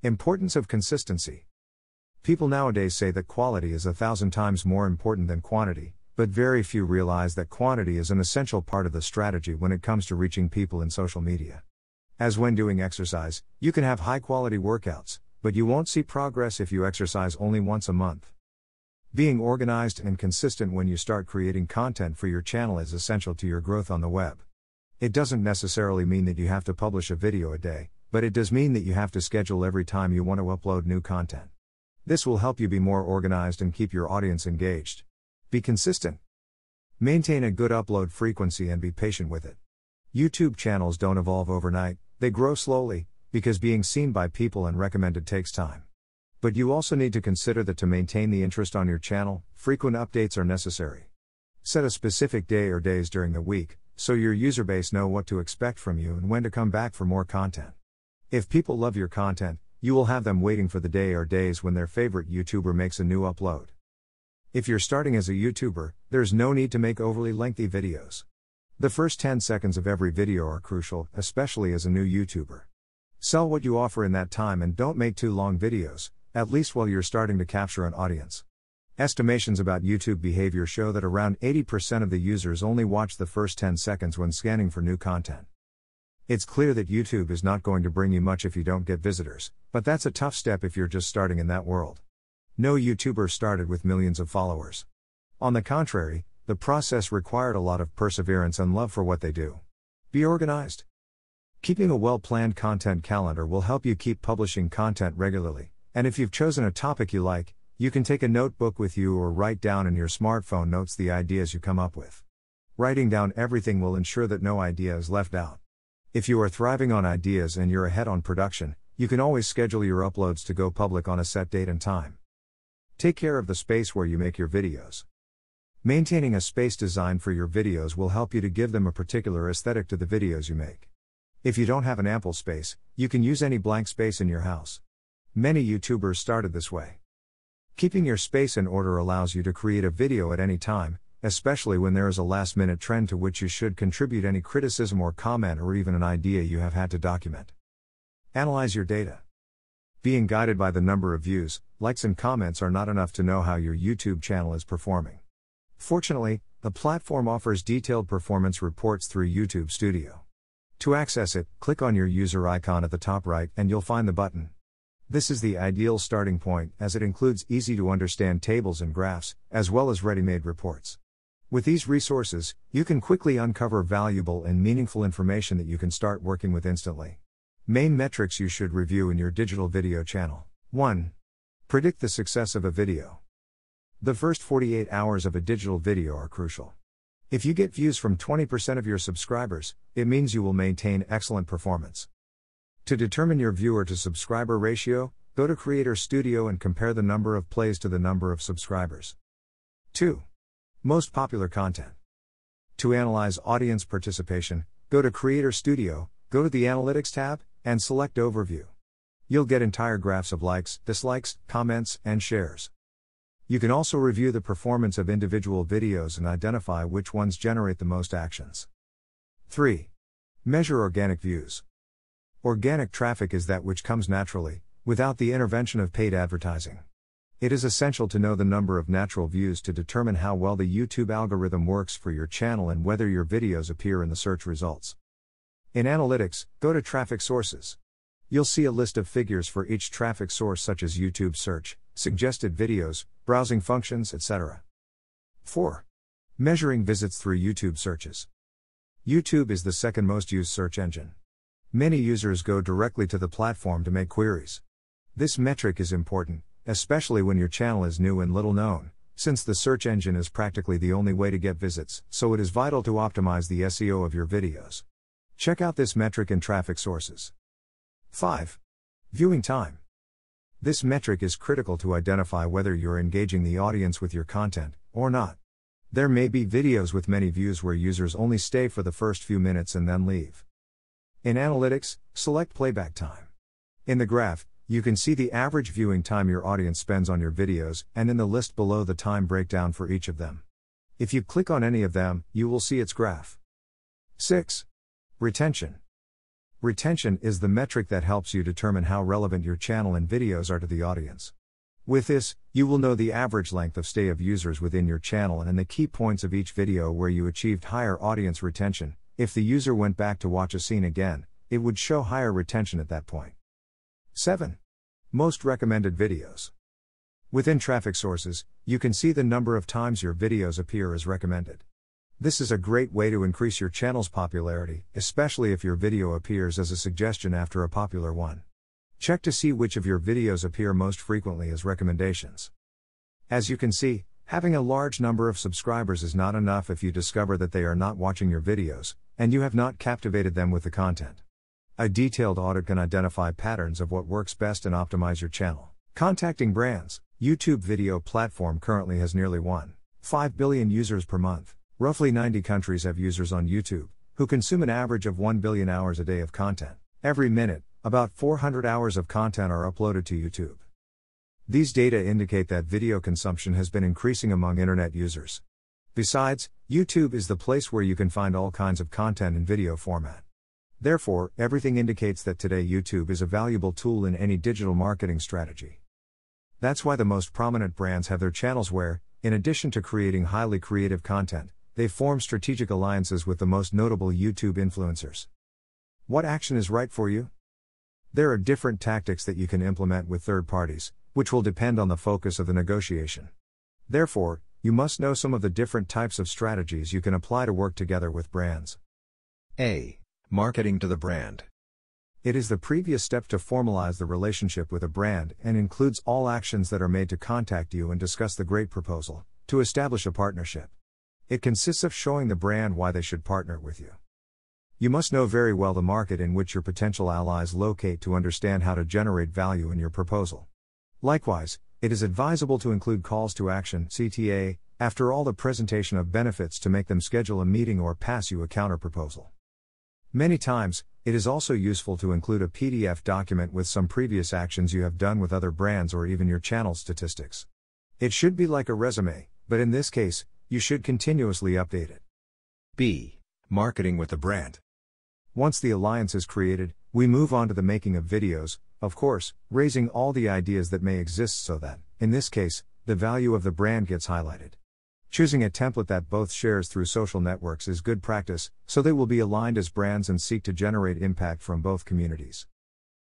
Importance of consistency. People nowadays say that quality is 1,000 times more important than quantity, but very few realize that quantity is an essential part of the strategy when it comes to reaching people in social media. As when doing exercise, you can have high-quality workouts, but you won't see progress if you exercise only once a month. Being organized and consistent when you start creating content for your channel is essential to your growth on the web. It doesn't necessarily mean that you have to publish a video a day, but it does mean that you have to schedule every time you want to upload new content. This will help you be more organized and keep your audience engaged. Be consistent. Maintain a good upload frequency and be patient with it. YouTube channels don't evolve overnight, they grow slowly, because being seen by people and recommended takes time. But you also need to consider that to maintain the interest on your channel, frequent updates are necessary. Set a specific day or days during the week, so your user base know what to expect from you and when to come back for more content. If people love your content, you will have them waiting for the day or days when their favorite YouTuber makes a new upload. If you're starting as a YouTuber, there's no need to make overly lengthy videos. The first 10 seconds of every video are crucial, especially as a new YouTuber. Sell what you offer in that time and don't make too long videos, at least while you're starting to capture an audience. Estimations about YouTube behavior show that around 80% of the users only watch the first 10 seconds when scanning for new content. It's clear that YouTube is not going to bring you much if you don't get visitors, but that's a tough step if you're just starting in that world. No YouTuber started with millions of followers. On the contrary, the process required a lot of perseverance and love for what they do. Be organized. Keeping a well-planned content calendar will help you keep publishing content regularly, and if you've chosen a topic you like, you can take a notebook with you or write down in your smartphone notes the ideas you come up with. Writing down everything will ensure that no idea is left out. If you are thriving on ideas and you're ahead on production, you can always schedule your uploads to go public on a set date and time. Take care of the space where you make your videos. Maintaining a space designed for your videos will help you to give them a particular aesthetic to the videos you make. If you don't have an ample space, you can use any blank space in your house. Many YouTubers started this way. Keeping your space in order allows you to create a video at any time, especially when there is a last-minute trend to which you should contribute any criticism or comment or even an idea you have had to document. Analyze your data. Being guided by the number of views, likes and comments are not enough to know how your YouTube channel is performing. Fortunately, the platform offers detailed performance reports through YouTube Studio. To access it, click on your user icon at the top right and you'll find the button. This is the ideal starting point as it includes easy-to-understand tables and graphs, as well as ready-made reports. With these resources, you can quickly uncover valuable and meaningful information that you can start working with instantly. Main metrics you should review in your digital video channel. 1. Predict the success of a video. The first 48 hours of a digital video are crucial. If you get views from 20% of your subscribers, it means you will maintain excellent performance. To determine your viewer to subscriber ratio, go to Creator Studio and compare the number of plays to the number of subscribers. 2. Most popular content. To analyze audience participation, go to Creator Studio, go to the Analytics tab, and select Overview. You'll get entire graphs of likes, dislikes, comments, and shares. You can also review the performance of individual videos and identify which ones generate the most actions. 3. Measure organic views. Organic traffic is that which comes naturally, without the intervention of paid advertising. It is essential to know the number of natural views to determine how well the YouTube algorithm works for your channel and whether your videos appear in the search results. In Analytics, go to Traffic Sources. You'll see a list of figures for each traffic source such as YouTube search, suggested videos, browsing functions, etc. 4. Measuring visits through YouTube searches. YouTube is the second most used search engine. Many users go directly to the platform to make queries. This metric is important, especially when your channel is new and little known, since the search engine is practically the only way to get visits, so it is vital to optimize the SEO of your videos. Check out this metric in Traffic Sources. 5. Viewing time. This metric is critical to identify whether you're engaging the audience with your content, or not. There may be videos with many views where users only stay for the first few minutes and then leave. In Analytics, select Playback Time. In the graph, you can see the average viewing time your audience spends on your videos, and in the list below the time breakdown for each of them. If you click on any of them, you will see its graph. 6. Retention. Retention is the metric that helps you determine how relevant your channel and videos are to the audience. With this, you will know the average length of stay of users within your channel and the key points of each video where you achieved higher audience retention. If the user went back to watch a scene again, it would show higher retention at that point. 7. Most recommended videos. Within traffic sources, you can see the number of times your videos appear as recommended. This is a great way to increase your channel's popularity, especially if your video appears as a suggestion after a popular one. Check to see which of your videos appear most frequently as recommendations. As you can see, having a large number of subscribers is not enough if you discover that they are not watching your videos, and you have not captivated them with the content. A detailed audit can identify patterns of what works best and optimize your channel. Contacting brands. YouTube video platform currently has nearly 1.5 billion users per month. Roughly 90 countries have users on YouTube, who consume an average of 1 billion hours a day of content. Every minute, about 400 hours of content are uploaded to YouTube. These data indicate that video consumption has been increasing among internet users. Besides, YouTube is the place where you can find all kinds of content in video format. Therefore, everything indicates that today YouTube is a valuable tool in any digital marketing strategy. That's why the most prominent brands have their channels where, in addition to creating highly creative content, they form strategic alliances with the most notable YouTube influencers. What action is right for you? There are different tactics that you can implement with third parties, which will depend on the focus of the negotiation. Therefore, you must know some of the different types of strategies you can apply to work together with brands. A. Marketing to the brand. It is the previous step to formalize the relationship with a brand and includes all actions that are made to contact you and discuss the great proposal to establish a partnership. It consists of showing the brand why they should partner with you. You must know very well the market in which your potential allies locate to understand how to generate value in your proposal. Likewise, it is advisable to include calls to action (CTA) after all the presentation of benefits to make them schedule a meeting or pass you a counterproposal. Many times, it is also useful to include a PDF document with some previous actions you have done with other brands or even your channel statistics. It should be like a resume, but in this case, you should continuously update it. B. Marketing with the brand. Once the alliance is created, we move on to the making of videos, of course, raising all the ideas that may exist so that, in this case, the value of the brand gets highlighted. Choosing a template that both shares through social networks is good practice, so they will be aligned as brands and seek to generate impact from both communities.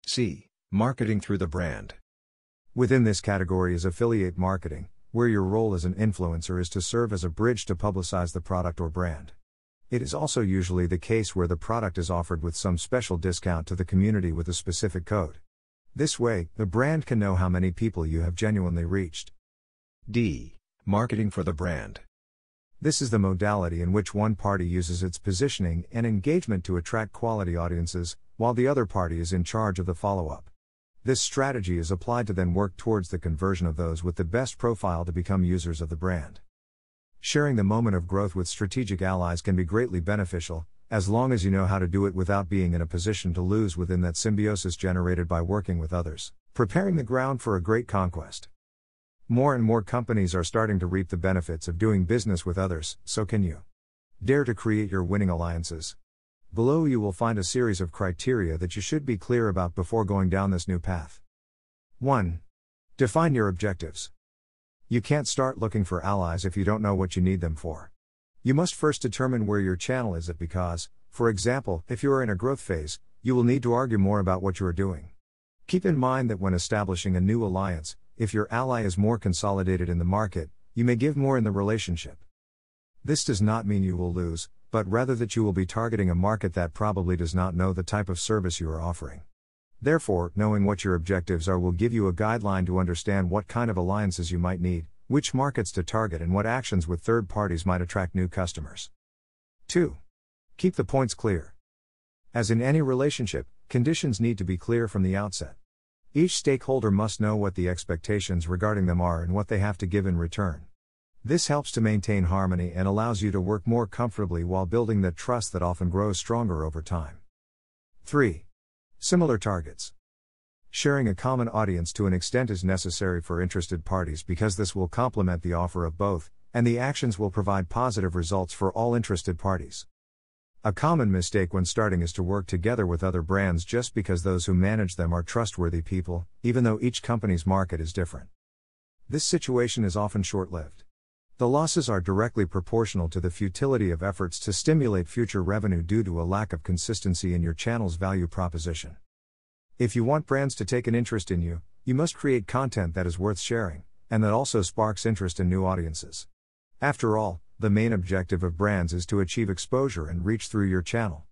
C. Marketing through the brand. Within this category is affiliate marketing, where your role as an influencer is to serve as a bridge to publicize the product or brand. It is also usually the case where the product is offered with some special discount to the community with a specific code. This way, the brand can know how many people you have genuinely reached. D. Marketing for the brand. This is the modality in which one party uses its positioning and engagement to attract quality audiences, while the other party is in charge of the follow-up. This strategy is applied to then work towards the conversion of those with the best profile to become users of the brand. Sharing the moment of growth with strategic allies can be greatly beneficial, as long as you know how to do it without being in a position to lose within that symbiosis generated by working with others, preparing the ground for a great conquest. More and more companies are starting to reap the benefits of doing business with others, so can you. Dare to create your winning alliances. Below you will find a series of criteria that you should be clear about before going down this new path. 1. Define your objectives. You can't start looking for allies if you don't know what you need them for. You must first determine where your channel is at because, for example, if you are in a growth phase, you will need to argue more about what you are doing. Keep in mind that when establishing a new alliance, if your ally is more consolidated in the market, you may give more in the relationship. This does not mean you will lose, but rather that you will be targeting a market that probably does not know the type of service you are offering. Therefore, knowing what your objectives are will give you a guideline to understand what kind of alliances you might need, which markets to target, and what actions with third parties might attract new customers. 2. Keep the points clear. As in any relationship, conditions need to be clear from the outset. Each stakeholder must know what the expectations regarding them are and what they have to give in return. This helps to maintain harmony and allows you to work more comfortably while building that trust that often grows stronger over time. 3. Similar targets. Sharing a common audience to an extent is necessary for interested parties because this will complement the offer of both, and the actions will provide positive results for all interested parties. A common mistake when starting is to work together with other brands just because those who manage them are trustworthy people, even though each company's market is different. This situation is often short-lived. The losses are directly proportional to the futility of efforts to stimulate future revenue due to a lack of consistency in your channel's value proposition. If you want brands to take an interest in you, you must create content that is worth sharing, and that also sparks interest in new audiences. After all, the main objective of brands is to achieve exposure and reach through your channel.